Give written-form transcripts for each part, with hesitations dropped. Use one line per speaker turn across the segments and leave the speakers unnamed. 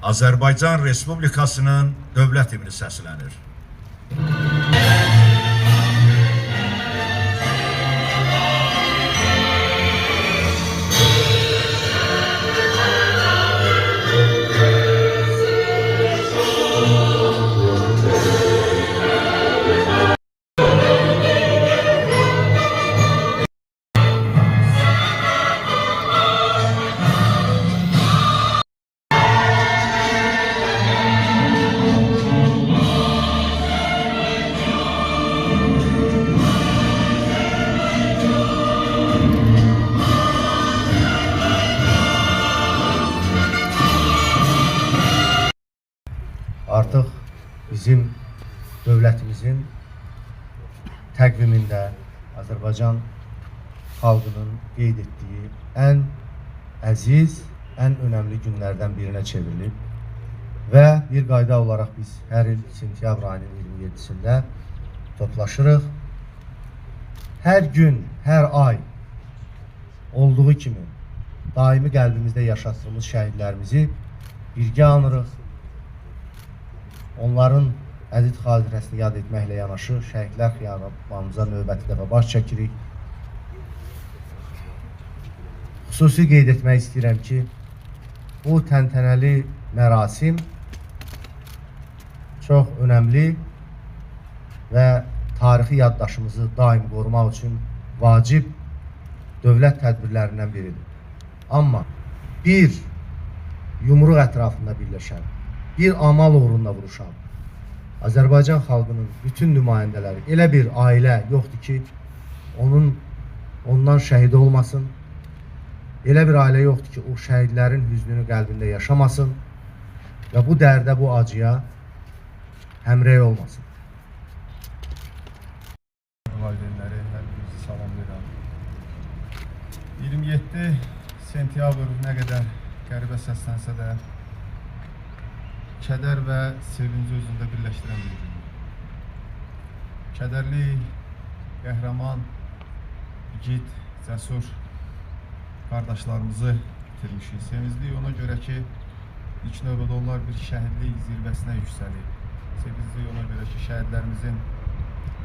Azərbaycan Respublikasının dövlət himni səslənir.
Artıq bizim dövlətimizin təqvimində Azərbaycan xalqının qeyd etdiyi ən əziz, ən önəmli günlərdən birinə çevrilib və bir qayda olaraq biz hər il sentyabr ayının 27-sində toplaşırıq. Hər gün, hər ay olduğu kimi daimi qəlbimizdə yaşatdığımız şəhidlərimizi birgə anırıq. Onların əziz xatirəsini yad etməklə yanaşı şəhidlər xiyabanımıza növbəti dəfə baş çəkirik. Xüsusi qeyd etmək istəyirəm ki, bu təntənəli mərasim çox önəmli və tarixi yaddaşımızı daim qorumaq üçün vacib dövlət tədbirlərindən biridir. Amma bir yumruq ətrafında birləşən, bir amal uğrunda vuruşan Azərbaycan xalqının bütün nümayəndələri, elə bir ailə yoxdur ki, ondan şəhid olmasın. Elə bir ailə yoxdur ki, o şəhidlərin hüznünü qəlbində yaşamasın və bu dərdə, bu acıya həmrəy olmasın.
Valideynləri hərbizi salamlayıram. 27 sentyabr nə qədər qəribə səslənsə də kədər və sevinci özündə birləşdirən bir gündür. Kədərli, qəhrəman, igid, cəsur qardaşlarımızı itirmişik. Sevincli ona görə ki, ilk növbədə onlar bir şəhidlik zirvəsinə yüksəlib. Sevincli ona görə ki, şəhidlərimizin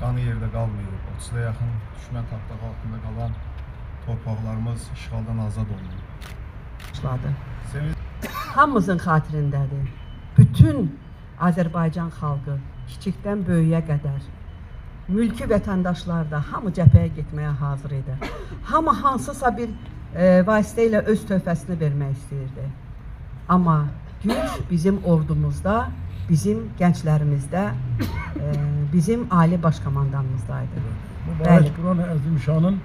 qanı yerdə qalmayıb. 30'a yaxın düşmən tapdağı altında qalan torpaqlarımız işğaldan azad olunub.
Hamımızın xatirindədir. Bütün Azərbaycan xalqı, kiçikdən böyüyə qədər, mülki vətəndaşlar da hamı cəbhəyə getməyə hazır idi. Hamı hansısa bir vasitə ilə öz töhfəsini vermək istəyirdi. Amma güc bizim ordumuzda, bizim gənclərimizdə, bizim Ali Baş Komandanımızdaydı.
Mübarək Quran-ı Əzimşanın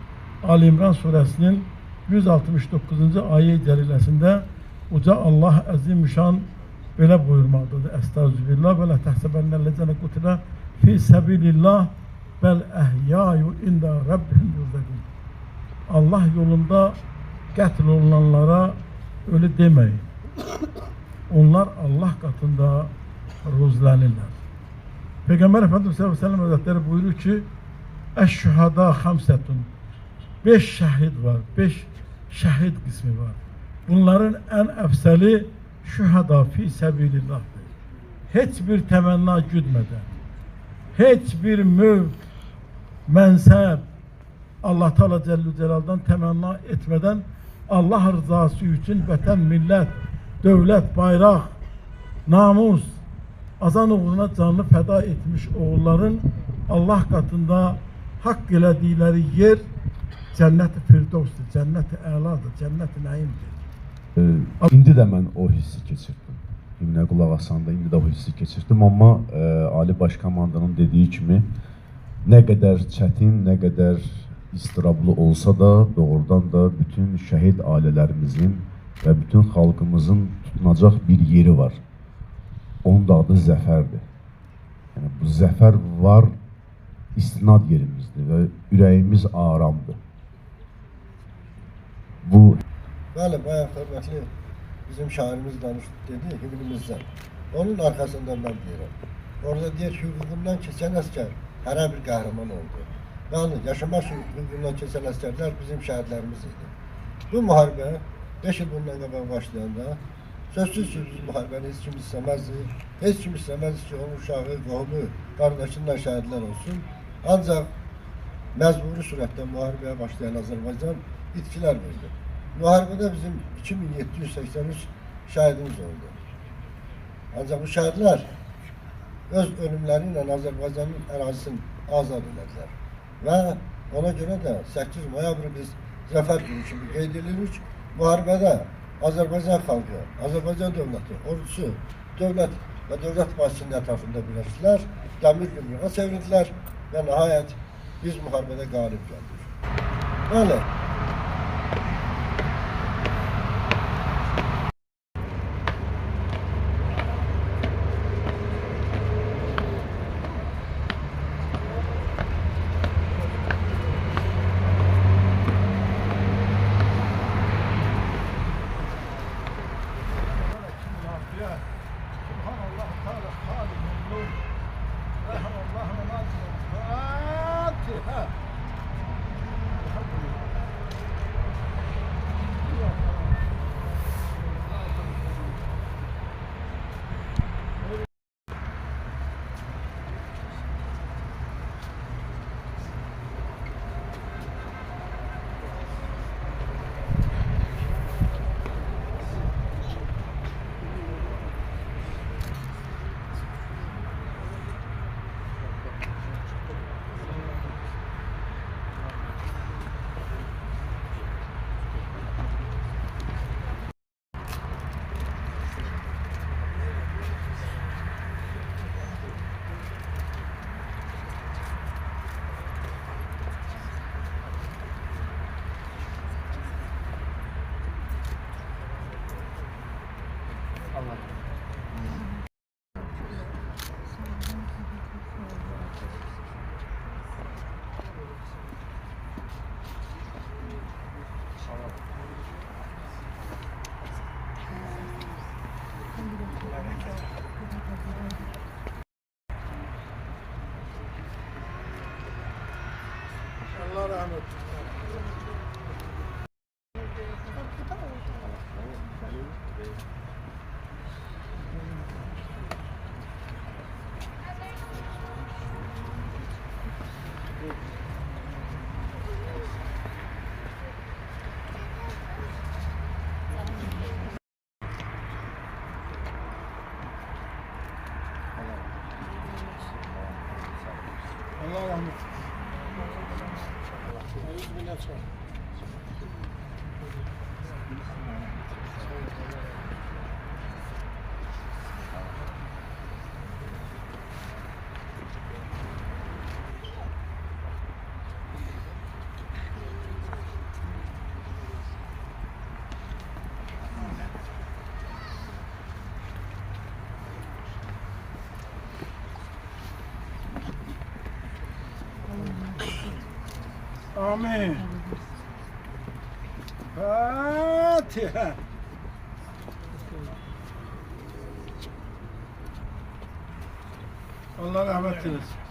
Ali İmran surəsinin 169-cu ayə cəliləsində Uca Allah Əzimşan belə buyurmaqdadır. Estağfirullah və la təhsəbənnəl-ləzənə qutilə fi səbilillah bəl əhyayu inda rabbihim yurzaqun. Allah yolunda qətl olunanlara ölü deməyin. Onlar Allah qatında ruzlənirlər. Peyğəmbər Efendimiz sallallahu əleyhi və səlləm Həzrətləri buyurur ki, əş-şühada xamsətun. 5 şəhid var, 5 şəhid qismi var. Bunların ən əfsəli şühada fi səbilillahdır. Heç bir təmənna güdmədən, heç bir mövq, mənsəb Allah Teala Cəllə Cəlal'dan təmənna etmədən Allah rızası üçün vətən, millət, dövlət, bayraq, namus, azan uğruna canını fəda etmiş oğulların Allah qatında haqq elədikləri yer cənnət-i firdovsdur, cənnət-i əladır, cənnət-i nəimdir.
İndi də mən o hissi keçirdim. Himnə qulaq asanda indi də o hissi keçirdim. Amma Ali Baş Komandanın dediyi kimi nə qədər çətin, nə qədər istirablı olsa da doğrudan da bütün şəhid ailələrimizin və bütün xalqımızın tutunacaq bir yeri var. Onun da adı zəfərdir. Yəni, bu zəfər var istinad yerimizdir və ürəyimiz aramdır. Bu
Bəli, bayağı hörmətli bizim şairimiz dedi, himnimizdən. Onun arkasından ben deyirəm. Orada deyir ki, hüququndan keçən əskər hərə bir qəhrəman oldu. Yəni, yaşamaq hüququndan keçən əskərlər bizim şəhidlərimiz idi. Bu müharibə 5 il bundan qabaq başlayanda Sözsüz ki biz müharibəni heç kim istəməzdi. Heç kim istəməzdi ki, onun uşağı, qohumu, qardaşından şəhidlər olsun. Ancaq məcburi surətdə müharibəyə başlayan Azərbaycan itkilər verdi. Müharibədə bizim 2783 şəhidimiz oldu. Ancaq bu şəhidlər öz ölümləri ilə Azərbaycanın ərazisini azad elədilər. Və ona görə də 8 noyabrı biz zəfər günü kimi qeyd edirik. Müharibədə Azərbaycan xalqı, Azərbaycan dövləti, ordusu, dövlət və dövlət başçının ətrafında birləşdilər, dəmir yumruğa çevirdilər və nəhayət biz müharibədə qalib gəldik. Bəli.
Allah rahmet. Allah rahmet. Amin. Fatiha. Allah rahmet eylesin.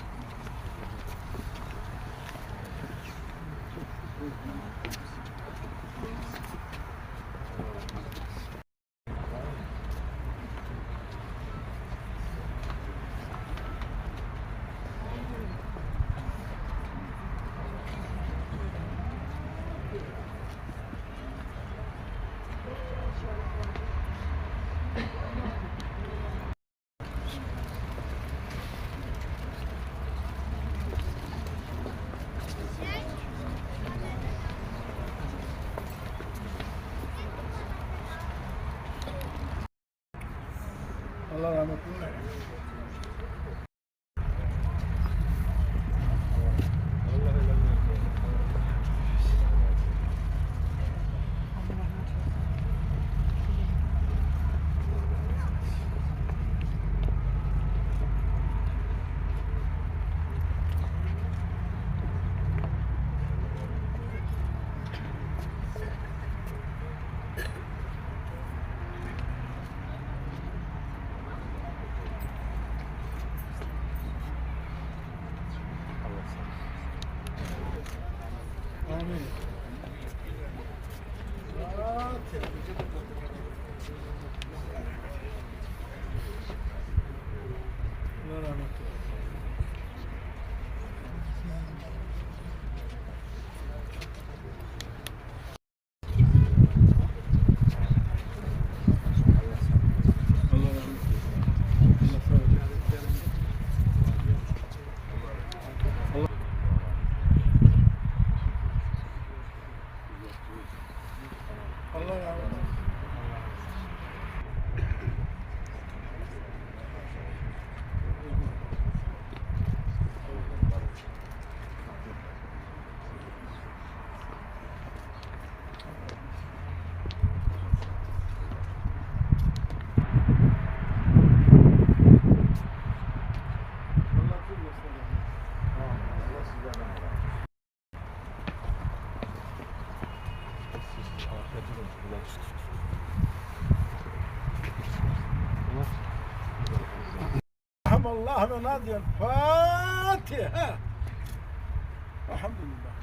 Allah rahmet eylesin. Amin. Fatiha. Allah rahmet eylesin. Allah rahmet eylesin. Allah sağ olsun. Allah rahmet eylesin. Allah kırmasın. Allah ve Nadir Fatiha. Elhamdülillah.